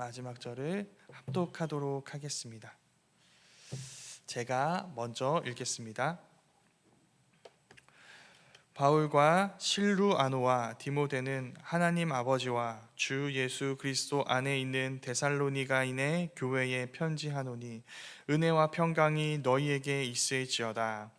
마지막 절을 합독하도록 하겠습니다. 제가 먼저 읽겠습니다. 바울과 실루아노와 디모데는 하나님 아버지와 주 예수 그리스도 안에 있는 데살로니가인의 교회에 편지하노니 은혜와 평강이 너희에게 있을지어다.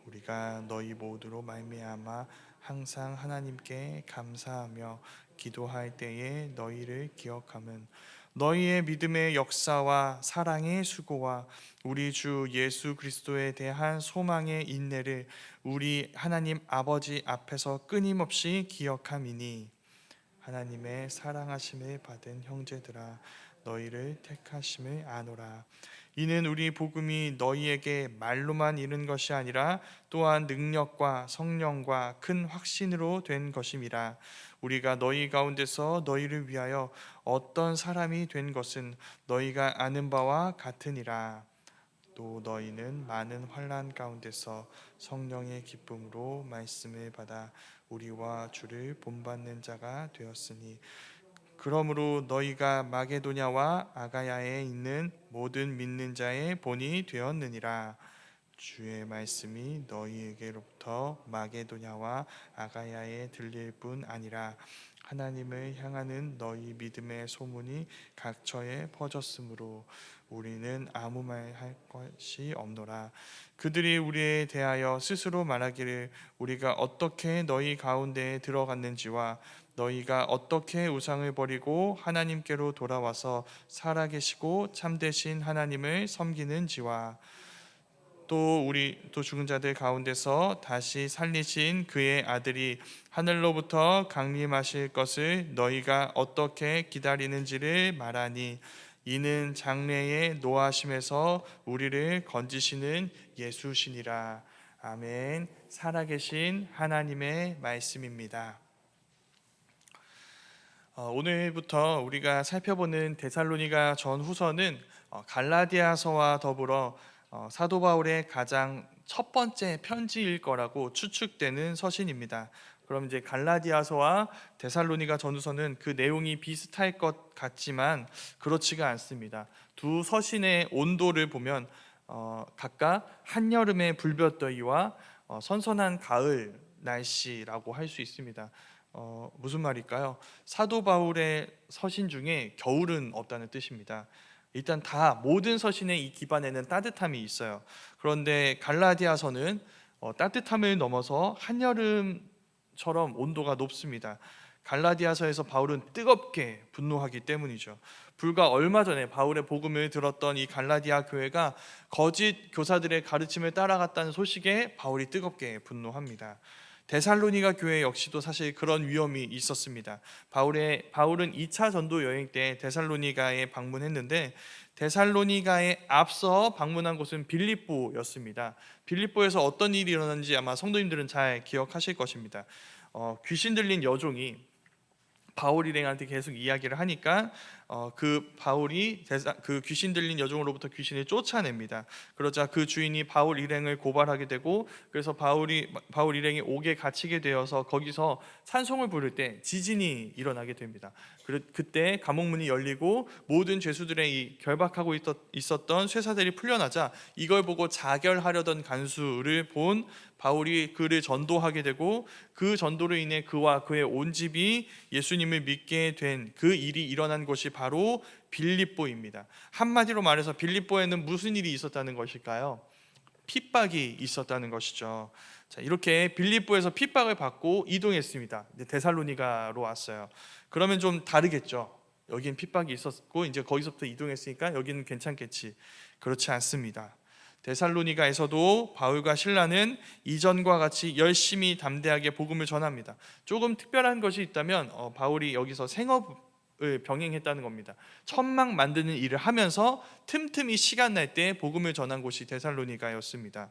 우리가 너희 모두로 말미암아 항상 하나님께 감사하며 기도할 때에 너희를 기억함은 너희의 믿음의 역사와 사랑의 수고와 우리 주 예수 그리스도에 대한 소망의 인내를 우리 하나님 아버지 앞에서 끊임없이 기억함이니 하나님의 사랑하심을 받은 형제들아 너희를 택하심을 아노라. 이는 우리 복음이 너희에게 말로만 이른 것이 아니라 또한 능력과 성령과 큰 확신으로 된 것임이라. 우리가 너희 가운데서 너희를 위하여 어떤 사람이 된 것은 너희가 아는 바와 같으니라. 또 너희는 많은 환난 가운데서 성령의 기쁨으로 말씀을 받아 우리와 주를 본받는 자가 되었으니 그러므로 너희가 마게도냐와 아가야에 있는 모든 믿는 자의 본이 되었느니라. 주의 말씀이 너희에게로부터 마게도냐와 아가야에 들릴 뿐 아니라 하나님을 향하는 너희 믿음의 소문이 각처에 퍼졌으므로 우리는 아무 말 할 것이 없노라. 그들이 우리에 대하여 스스로 말하기를 우리가 어떻게 너희 가운데에 들어갔는지와 너희가 어떻게 우상을 버리고 하나님께로 돌아와서 살아계시고 참되신 하나님을 섬기는지와 또 죽은 자들 가운데서 다시 살리신 그의 아들이 하늘로부터 강림하실 것을 너희가 어떻게 기다리는지를 말하니 이는 장래의 노하심에서 우리를 건지시는 예수시니라. 아멘. 살아계신 하나님의 말씀입니다. 오늘부터 우리가 살펴보는 데살로니가 전후서는 갈라디아서와 더불어 사도 바울의 가장 첫 번째 편지일 거라고 추측되는 서신입니다. 그럼 이제 갈라디아서와 데살로니가 전후서는 그 내용이 비슷할 것 같지만 그렇지가 않습니다. 두 서신의 온도를 보면 각각 한여름의 불볕더위와 선선한 가을 날씨라고 할 수 있습니다. 무슨 말일까요? 사도 바울의 서신 중에 겨울은 없다는 뜻입니다. 일단 다 모든 서신의 이 기반에는 따뜻함이 있어요. 그런데 갈라디아서는 따뜻함을 넘어서 한여름처럼 온도가 높습니다. 갈라디아서에서 바울은 뜨겁게 분노하기 때문이죠. 불과 얼마 전에 바울의 복음을 들었던 이 갈라디아 교회가 거짓 교사들의 가르침을 따라갔다는 소식에 바울이 뜨겁게 분노합니다. 데살로니가 교회 역시도 사실 그런 위험이 있었습니다. 바울은 2차 전도 여행 때 데살로니가에 방문했는데 데살로니가에 앞서 방문한 곳은 빌립보였습니다. 빌립보에서 어떤 일이 일어났는지 아마 성도님들은 잘 기억하실 것입니다. 귀신 들린 여종이 바울 일행한테 계속 이야기를 하니까 그 바울이 그 귀신 들린 여종으로부터 귀신을 쫓아냅니다. 그러자 그 주인이 바울 일행을 고발하게 되고 그래서 바울 일행이 옥에 갇히게 되어서 거기서 찬송을 부를 때 지진이 일어나게 됩니다. 그때 감옥문이 열리고 모든 죄수들의 이 결박하고 있었던 쇠사들이 풀려나자 이걸 보고 자결하려던 간수를 본 바울이 그를 전도하게 되고 그 전도로 인해 그와 그의 온 집이 예수님을 믿게 된 그 일이 일어난 곳이 바로 빌립보입니다. 한마디로 말해서 빌립보에는 무슨 일이 있었다는 것일까요? 핍박이 있었다는 것이죠. 자, 이렇게 빌립보에서 핍박을 받고 이동했습니다. 이제 데살로니가로 왔어요. 그러면 좀 다르겠죠. 여기는 핍박이 있었고 이제 거기서부터 이동했으니까 여기는 괜찮겠지. 그렇지 않습니다. 데살로니가에서도 바울과 실라는 이전과 같이 열심히 담대하게 복음을 전합니다. 조금 특별한 것이 있다면 바울이 여기서 생업을 병행했다는 겁니다. 천막 만드는 일을 하면서 틈틈이 시간 날 때 복음을 전한 곳이 데살로니가였습니다.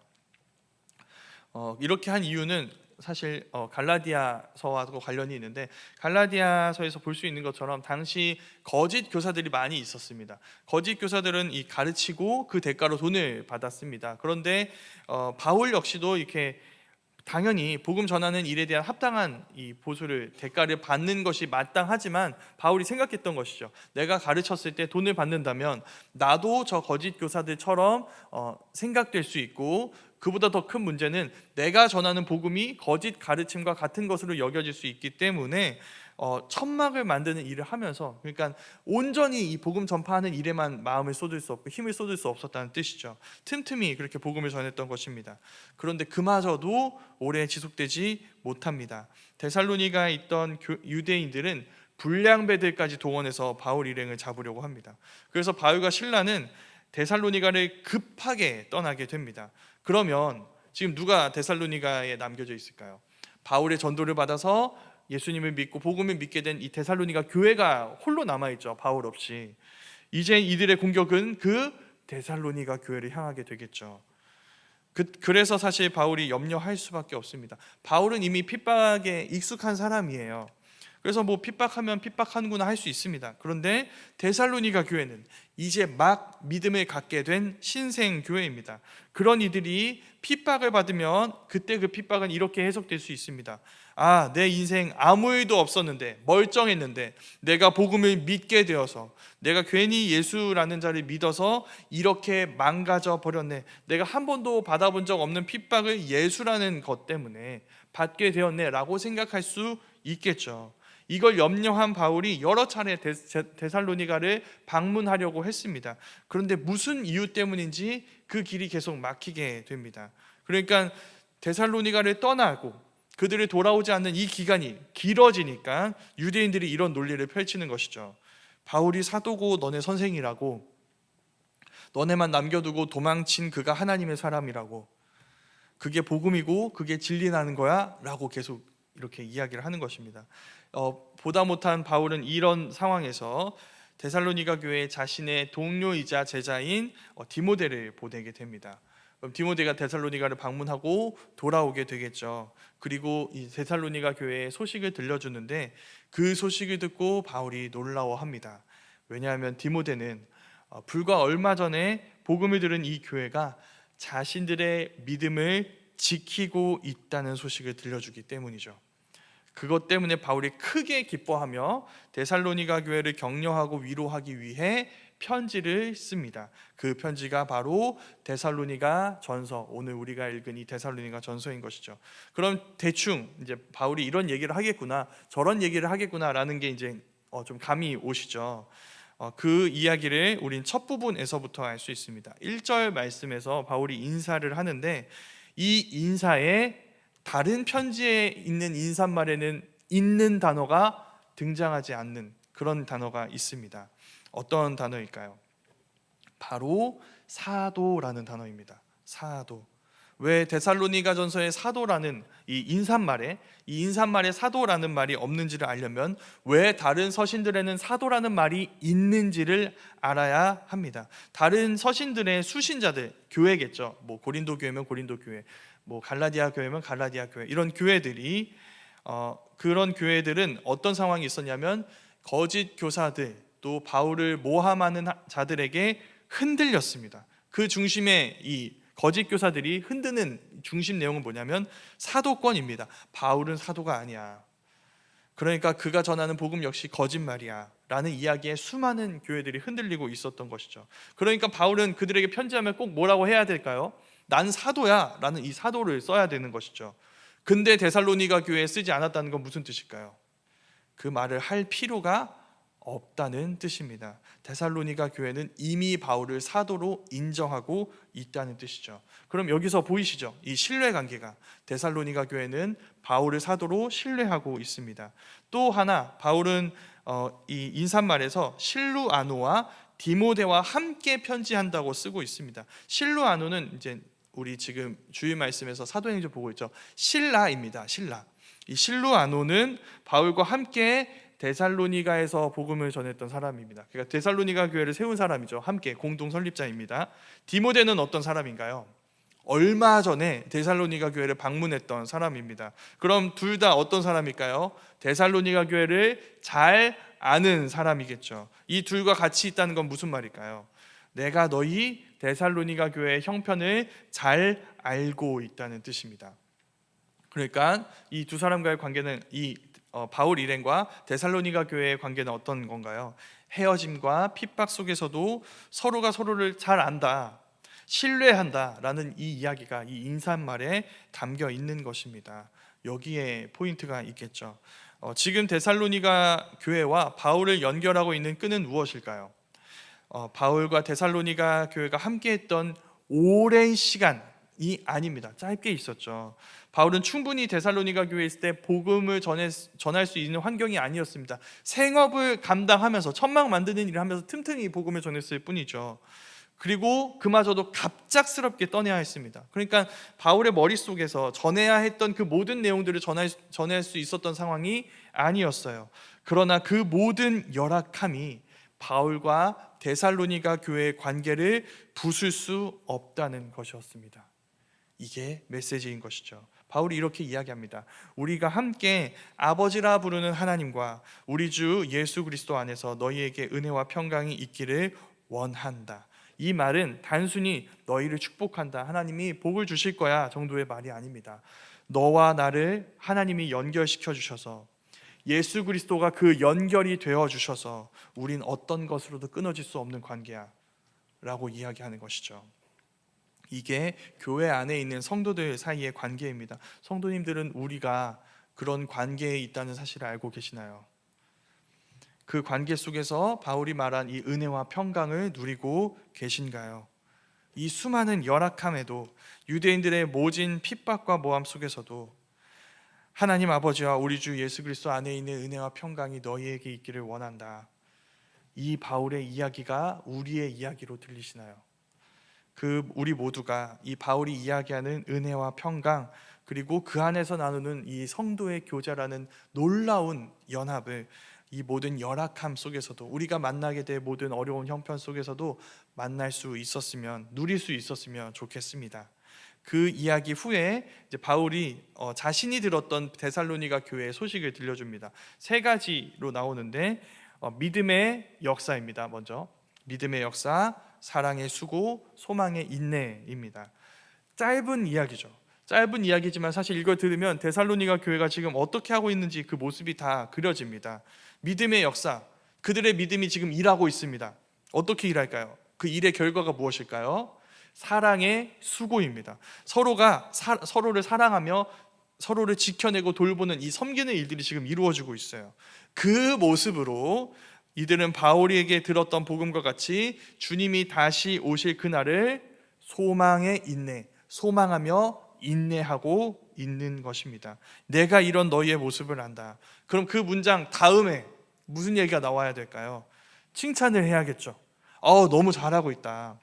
이렇게 한 이유는 사실 갈라디아서와도 관련이 있는데 갈라디아서에서 볼 수 있는 것처럼 당시 거짓 교사들이 많이 있었습니다. 거짓 교사들은 이 가르치고 그 대가로 돈을 받았습니다. 그런데 바울 역시도 이렇게 당연히 복음 전하는 일에 대한 합당한 이 보수를 대가를 받는 것이 마땅하지만 바울이 생각했던 것이죠. 내가 가르쳤을 때 돈을 받는다면 나도 저 거짓 교사들처럼 생각될 수 있고, 그보다 더 큰 문제는 내가 전하는 복음이 거짓 가르침과 같은 것으로 여겨질 수 있기 때문에 천막을 만드는 일을 하면서, 그러니까 온전히 이 복음 전파하는 일에만 마음을 쏟을 수 없고 힘을 쏟을 수 없었다는 뜻이죠. 틈틈이 그렇게 복음을 전했던 것입니다. 그런데 그마저도 오래 지속되지 못합니다. 데살로니가에 있던 유대인들은 불량배들까지 동원해서 바울 일행을 잡으려고 합니다. 그래서 바울과 실라는 데살로니가를 급하게 떠나게 됩니다. 그러면 지금 누가 데살로니가에 남겨져 있을까요? 바울의 전도를 받아서 예수님을 믿고 복음을 믿게 된 이 데살로니가 교회가 홀로 남아있죠. 바울 없이. 이제 이들의 공격은 그 데살로니가 교회를 향하게 되겠죠. 그래서 사실 바울이 염려할 수밖에 없습니다. 바울은 이미 핍박에 익숙한 사람이에요. 그래서 뭐 핍박하면 핍박하는구나 할 수 있습니다. 그런데 데살로니가 교회는 이제 막 믿음을 갖게 된 신생 교회입니다. 그런 이들이 핍박을 받으면 그때 그 핍박은 이렇게 해석될 수 있습니다. 아, 내 인생 아무 일도 없었는데, 멀쩡했는데 내가 복음을 믿게 되어서, 내가 괜히 예수라는 자를 믿어서 이렇게 망가져 버렸네. 내가 한 번도 받아본 적 없는 핍박을 예수라는 것 때문에 받게 되었네 라고 생각할 수 있겠죠. 이걸 염려한 바울이 여러 차례 데살로니가를 방문하려고 했습니다. 그런데 무슨 이유 때문인지 그 길이 계속 막히게 됩니다. 그러니까 데살로니가를 떠나고 그들이 돌아오지 않는 이 기간이 길어지니까 유대인들이 이런 논리를 펼치는 것이죠. 바울이 사도고 너네 선생이라고, 너네만 남겨두고 도망친 그가 하나님의 사람이라고, 그게 복음이고 그게 진리라는 거야 라고 계속 이렇게 이야기를 하는 것입니다. 보다 못한 바울은 이런 상황에서 데살로니가 교회 자신의 동료이자 제자인 디모데를 보내게 됩니다. 그럼 디모데가 데살로니가를 방문하고 돌아오게 되겠죠. 그리고 이 데살로니가 교회의 소식을 들려주는데 그 소식을 듣고 바울이 놀라워합니다. 왜냐하면 디모데는 불과 얼마 전에 복음을 들은 이 교회가 자신들의 믿음을 지키고 있다는 소식을 들려주기 때문이죠. 그것 때문에 바울이 크게 기뻐하며 데살로니가 교회를 격려하고 위로하기 위해 편지를 씁니다. 그 편지가 바로 데살로니가 전서, 오늘 우리가 읽은 이 데살로니가 전서인 것이죠. 그럼 대충 이제 바울이 이런 얘기를 하겠구나, 저런 얘기를 하겠구나라는 게 이제 좀 감이 오시죠. 그 이야기를 우린 첫 부분에서부터 알 수 있습니다. 1절 말씀에서 바울이 인사를 하는데 이 인사에 다른 편지에 있는 인사말에는 있는 단어가 등장하지 않는 그런 단어가 있습니다. 어떤 단어일까요? 바로 사도라는 단어입니다. 사도. 왜 데살로니가 전서의 사도라는 이 인사말에 사도라는 말이 없는지를 알려면 왜 다른 서신들에는 사도라는 말이 있는지를 알아야 합니다. 다른 서신들의 수신자들, 교회겠죠. 뭐 고린도 교회면 고린도 교회, 뭐 갈라디아 교회면 갈라디아 교회, 이런 교회들이 그런 교회들은 어떤 상황이 있었냐면 거짓 교사들, 또 바울을 모함하는 자들에게 흔들렸습니다. 그 중심에 이 거짓 교사들이 흔드는 중심 내용은 뭐냐면 사도권입니다. 바울은 사도가 아니야, 그러니까 그가 전하는 복음 역시 거짓말이야 라는 이야기에 수많은 교회들이 흔들리고 있었던 것이죠. 그러니까 바울은 그들에게 편지하면 꼭 뭐라고 해야 될까요? 난 사도야 라는 이 사도를 써야 되는 것이죠. 근데 데살로니가 교회에 쓰지 않았다는 건 무슨 뜻일까요? 그 말을 할 필요가 없다는 뜻입니다. 데살로니가 교회는 이미 바울을 사도로 인정하고 있다는 뜻이죠. 그럼 여기서 보이시죠? 이 신뢰관계가, 데살로니가 교회는 바울을 사도로 신뢰하고 있습니다. 또 하나, 바울은 이 인사말에서 실루아노와 디모데와 함께 편지한다고 쓰고 있습니다. 실루아노는 이제 우리 지금 주일 말씀에서 사도행전 보고 있죠. 신라입니다. 신라. 이 실루아노는 바울과 함께 데살로니가에서 복음을 전했던 사람입니다. 그러니까 데살로니가 교회를 세운 사람이죠. 함께 공동 설립자입니다. 디모데는 어떤 사람인가요? 얼마 전에 데살로니가 교회를 방문했던 사람입니다. 그럼 둘 다 어떤 사람일까요? 데살로니가 교회를 잘 아는 사람이겠죠. 이 둘과 같이 있다는 건 무슨 말일까요? 내가 너희 데살로니가 교회의 형편을 잘 알고 있다는 뜻입니다. 그러니까 이 두 사람과의 관계는 바울 일행과 데살로니가 교회의 관계는 어떤 건가요? 헤어짐과 핍박 속에서도 서로가 서로를 잘 안다, 신뢰한다라는 이 이야기가 이 인사말에 담겨 있는 것입니다. 여기에 포인트가 있겠죠. 지금 데살로니가 교회와 바울을 연결하고 있는 끈은 무엇일까요? 바울과 데살로니가 교회가 함께했던 오랜 시간이 아닙니다. 짧게 있었죠. 바울은 충분히 데살로니가 교회에 있을 때 복음을 전할 수 있는 환경이 아니었습니다. 생업을 감당하면서 천막 만드는 일을 하면서 틈틈이 복음을 전했을 뿐이죠. 그리고 그마저도 갑작스럽게 떠나야 했습니다. 그러니까 바울의 머릿속에서 전해야 했던 그 모든 내용들을 전할 수 있었던 상황이 아니었어요. 그러나 그 모든 열악함이 바울과 데살로니가 교회의 관계를 부술 수 없다는 것이었습니다. 이게 메시지인 것이죠. 바울이 이렇게 이야기합니다. 우리가 함께 아버지라 부르는 하나님과 우리 주 예수 그리스도 안에서 너희에게 은혜와 평강이 있기를 원한다. 이 말은 단순히 너희를 축복한다, 하나님이 복을 주실 거야 정도의 말이 아닙니다. 너와 나를 하나님이 연결시켜 주셔서 예수 그리스도가 그 연결이 되어 주셔서 우린 어떤 것으로도 끊어질 수 없는 관계야 라고 이야기하는 것이죠. 이게 교회 안에 있는 성도들 사이의 관계입니다. 성도님들은 우리가 그런 관계에 있다는 사실을 알고 계시나요? 그 관계 속에서 바울이 말한 이 은혜와 평강을 누리고 계신가요? 이 수많은 열악함에도, 유대인들의 모진 핍박과 모함 속에서도 하나님 아버지와 우리 주 예수 그리스도 안에 있는 은혜와 평강이 너희에게 있기를 원한다. 이 바울의 이야기가 우리의 이야기로 들리시나요? 우리 모두가 이 바울이 이야기하는 은혜와 평강, 그리고 그 안에서 나누는 이 성도의 교제라는 놀라운 연합을 이 모든 열악함 속에서도, 우리가 만나게 될 모든 어려운 형편 속에서도 만날 수 있었으면, 누릴 수 있었으면 좋겠습니다. 그 이야기 후에 이제 바울이 자신이 들었던 데살로니가 교회의 소식을 들려줍니다. 세 가지로 나오는데 믿음의 역사입니다. 먼저 믿음의 역사, 사랑의 수고, 소망의 인내입니다. 짧은 이야기죠. 짧은 이야기지만 사실 이걸 들으면 데살로니가 교회가 지금 어떻게 하고 있는지 그 모습이 다 그려집니다. 믿음의 역사, 그들의 믿음이 지금 일하고 있습니다. 어떻게 일할까요? 그 일의 결과가 무엇일까요? 사랑의 수고입니다. 서로가 서로를 사랑하며 서로를 지켜내고 돌보는 이 섬기는 일들이 지금 이루어지고 있어요. 그 모습으로 이들은 바울에게 들었던 복음과 같이 주님이 다시 오실 그날을 소망의 인내, 소망하며 인내하고 있는 것입니다. 내가 이런 너희의 모습을 안다. 그럼 그 문장 다음에 무슨 얘기가 나와야 될까요? 칭찬을 해야겠죠. 너무 잘하고 있다.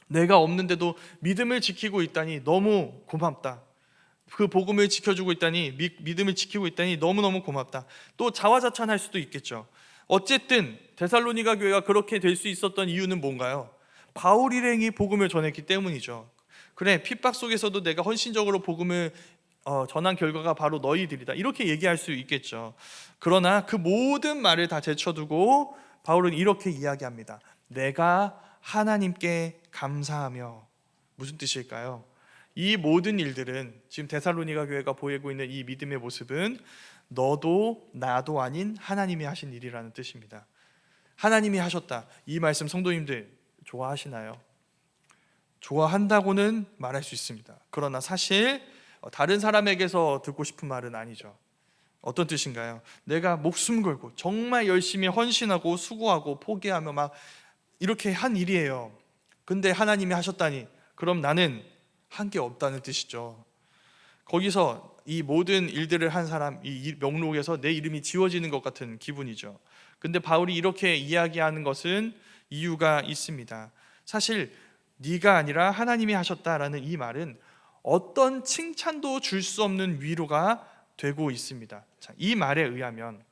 내가 없는데도 믿음을 지키고 있다니 너무 고맙다. 그 복음을 지켜주고 있다니, 믿음을 지키고 있다니 너무너무 고맙다. 또 자화자찬할 수도 있겠죠. 어쨌든 데살로니가 교회가 그렇게 될 수 있었던 이유는 뭔가요? 바울 일행이 복음을 전했기 때문이죠. 그래, 핍박 속에서도 내가 헌신적으로 복음을 전한 결과가 바로 너희들이다, 이렇게 얘기할 수 있겠죠. 그러나 그 모든 말을 다 제쳐두고 바울은 이렇게 이야기합니다. 내가 하나님께 감사하며. 무슨 뜻일까요? 이 모든 일들은, 지금 데살로니가 교회가 보이고 있는 이 믿음의 모습은 너도 나도 아닌 하나님이 하신 일이라는 뜻입니다. 하나님이 하셨다. 이 말씀 성도님들 좋아하시나요? 좋아한다고는 말할 수 있습니다. 그러나 사실 다른 사람에게서 듣고 싶은 말은 아니죠. 어떤 뜻인가요? 내가 목숨 걸고 정말 열심히 헌신하고 수고하고 포기하며 막 이렇게 한 일이에요. 근데 하나님이 하셨다니, 그럼 나는 한 게 없다는 뜻이죠. 거기서 이 모든 일들을 한 사람, 이 명록에서 내 이름이 지워지는 것 같은 기분이죠. 근데 바울이 이렇게 이야기하는 것은 이유가 있습니다. 사실 네가 아니라 하나님이 하셨다라는 이 말은 어떤 칭찬도 줄 수 없는 위로가 되고 있습니다. 자, 이 말에 의하면,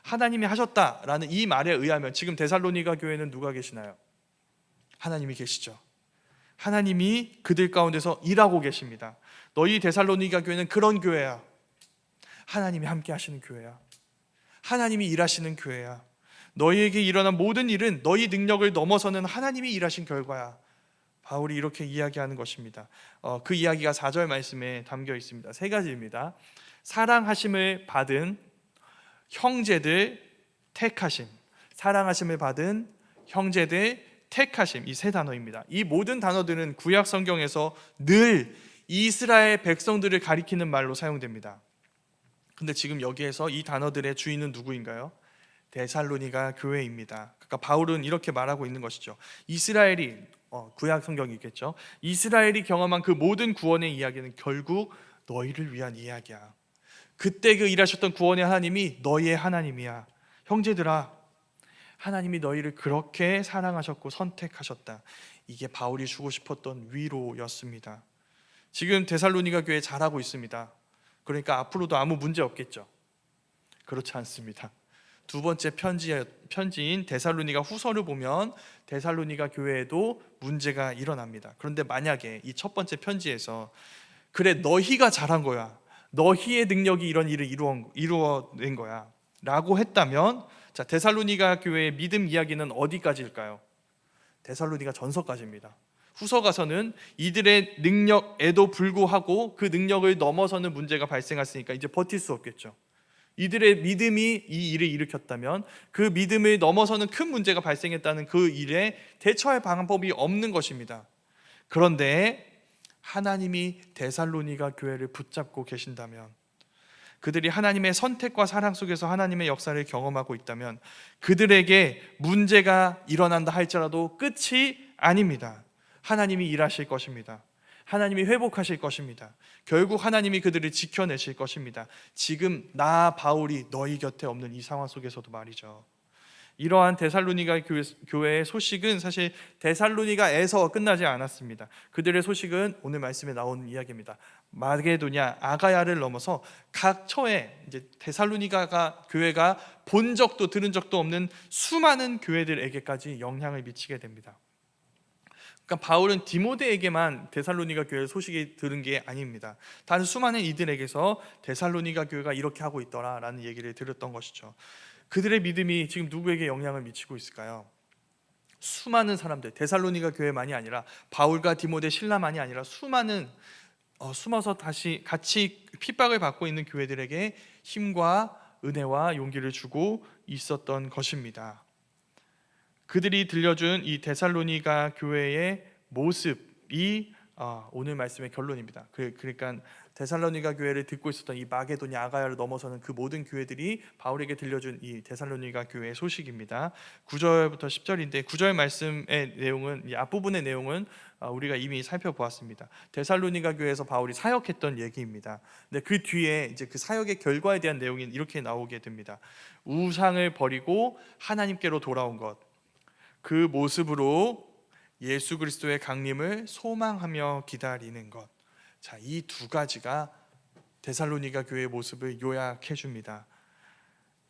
하나님이 하셨다라는 이 말에 의하면 지금 데살로니가 교회는 누가 계시나요? 하나님이 계시죠. 하나님이 그들 가운데서 일하고 계십니다. 너희 데살로니가 교회는 그런 교회야. 하나님이 함께 하시는 교회야. 하나님이 일하시는 교회야. 너희에게 일어난 모든 일은 너희 능력을 넘어서는 하나님이 일하신 결과야. 바울이 이렇게 이야기하는 것입니다. 그 이야기가 4절 말씀에 담겨 있습니다. 세 가지입니다. 사랑하심을 받은 형제들 택하심, 사랑하심을 받은 형제들 택하심, 이 세 단어입니다. 이 모든 단어들은 구약 성경에서 늘 이스라엘 백성들을 가리키는 말로 사용됩니다. 근데 지금 여기에서 이 단어들의 주인은 누구인가요? 데살로니가 교회입니다. 그러니까 바울은 이렇게 말하고 있는 것이죠. 이스라엘이 구약 성경이겠죠. 이스라엘이 경험한 그 모든 구원의 이야기는 결국 너희를 위한 이야기야. 그때 그 일하셨던 구원의 하나님이 너희의 하나님이야. 형제들아, 하나님이 너희를 그렇게 사랑하셨고 선택하셨다. 이게 바울이 주고 싶었던 위로였습니다. 지금 데살로니가 교회 잘하고 있습니다. 그러니까 앞으로도 아무 문제 없겠죠. 그렇지 않습니다. 두 번째 편지인 데살로니가 후서를 보면 데살로니가 교회에도 문제가 일어납니다. 그런데 만약에 이 첫 번째 편지에서 그래 너희가 잘한 거야, 너희의 능력이 이런 일을 이루어낸 거야 라고 했다면, 자, 데살로니가 교회의 믿음 이야기는 어디까지일까요? 데살로니가 전서까지입니다. 후서 가서는 이들의 능력에도 불구하고 그 능력을 넘어서는 문제가 발생했으니까 이제 버틸 수 없겠죠. 이들의 믿음이 이 일을 일으켰다면 그 믿음을 넘어서는 큰 문제가 발생했다는 그 일에 대처할 방법이 없는 것입니다. 그런데 하나님이 데살로니가 교회를 붙잡고 계신다면, 그들이 하나님의 선택과 사랑 속에서 하나님의 역사를 경험하고 있다면 그들에게 문제가 일어난다 할지라도 끝이 아닙니다. 하나님이 일하실 것입니다. 하나님이 회복하실 것입니다. 결국 하나님이 그들을 지켜내실 것입니다. 지금 나 바울이 너희 곁에 없는 이 상황 속에서도 말이죠. 이러한 데살로니가 교회의 소식은 사실 데살로니가에서 끝나지 않았습니다. 그들의 소식은 오늘 말씀에 나온 이야기입니다. 마게도냐, 아가야를 넘어서 각처에 이제 데살로니가 교회가 본 적도 들은 적도 없는 수많은 교회들에게까지 영향을 미치게 됩니다. 그러니까 바울은 디모데에게만 데살로니가 교회 소식이 들은 게 아닙니다. 다른 수많은 이들에게서 데살로니가 교회가 이렇게 하고 있더라라는 얘기를 들었던 것이죠. 그들의 믿음이 지금 누구에게 영향을 미치고 있을까요? 수많은 사람들, 데살로니가 교회만이 아니라 바울과 디모데, 실라만이 아니라 수많은 숨어서 다시 같이 핍박을 받고 있는 교회들에게 힘과 은혜와 용기를 주고 있었던 것입니다. 그들이 들려준 이 데살로니가 교회의 모습이 오늘 말씀의 결론입니다. 그러니까 데살로니가 교회를 듣고 있었던 이 마게도냐, 아가야를 넘어서는 그 모든 교회들이 바울에게 들려준 이 데살로니가 교회의 소식입니다. 9절부터 10절인데 9절 말씀의 내용은, 이 앞부분의 내용은 우리가 이미 살펴보았습니다. 데살로니가 교회에서 바울이 사역했던 얘기입니다. 근데 그 뒤에 이제 그 사역의 결과에 대한 내용이 이렇게 나오게 됩니다. 우상을 버리고 하나님께로 돌아온 것, 그 모습으로 예수 그리스도의 강림을 소망하며 기다리는 것. 자, 이 두 가지가 데살로니가 교회의 모습을 요약해 줍니다.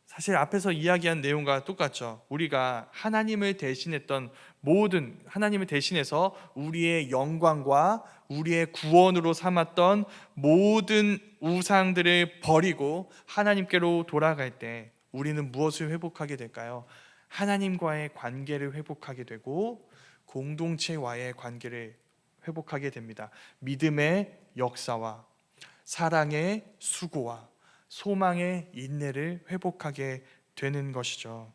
사실 앞에서 이야기한 내용과 똑같죠. 우리가 하나님을 대신해서 우리의 영광과 우리의 구원으로 삼았던 모든 우상들을 버리고 하나님께로 돌아갈 때 우리는 무엇을 회복하게 될까요? 하나님과의 관계를 회복하게 되고 공동체와의 관계를 회복하게 됩니다. 믿음의 역사와 사랑의 수고와 소망의 인내를 회복하게 되는 것이죠.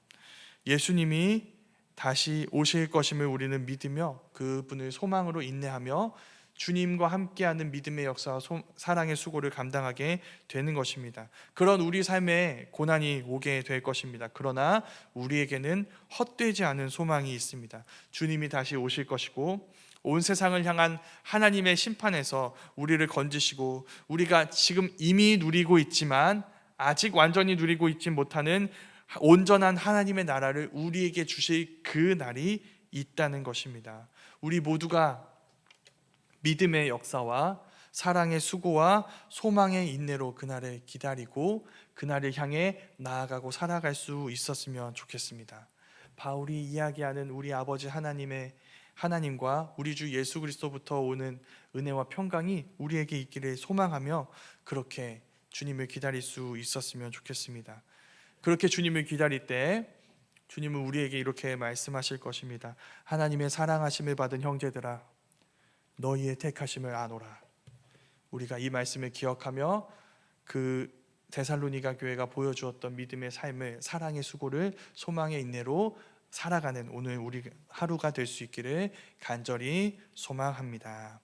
예수님이 다시 오실 것임을 우리는 믿으며 그분을 소망으로 인내하며 주님과 함께하는 믿음의 역사와 사랑의 수고를 감당하게 되는 것입니다. 그런 우리 삶에 고난이 오게 될 것입니다. 그러나 우리에게는 헛되지 않은 소망이 있습니다. 주님이 다시 오실 것이고 온 세상을 향한 하나님의 심판에서 우리를 건지시고 우리가 지금 이미 누리고 있지만 아직 완전히 누리고 있지 못하는 온전한 하나님의 나라를 우리에게 주실 그 날이 있다는 것입니다. 우리 모두가 믿음의 역사와 사랑의 수고와 소망의 인내로 그날을 기다리고 그날을 향해 나아가고 살아갈 수 있었으면 좋겠습니다. 바울이 이야기하는 우리 아버지 하나님과 우리 주 예수 그리스도부터 오는 은혜와 평강이 우리에게 있기를 소망하며 그렇게 주님을 기다릴 수 있었으면 좋겠습니다. 그렇게 주님을 기다릴 때 주님은 우리에게 이렇게 말씀하실 것입니다. 하나님의 사랑하심을 받은 형제들아, 너희의 택하심을 아노라. 우리가 이 말씀을 기억하며 그 데살로니가 교회가 보여주었던 믿음의 삶을, 사랑의 수고를 소망의 인내로 살아가는 오늘 우리 하루가 될 수 있기를 간절히 소망합니다.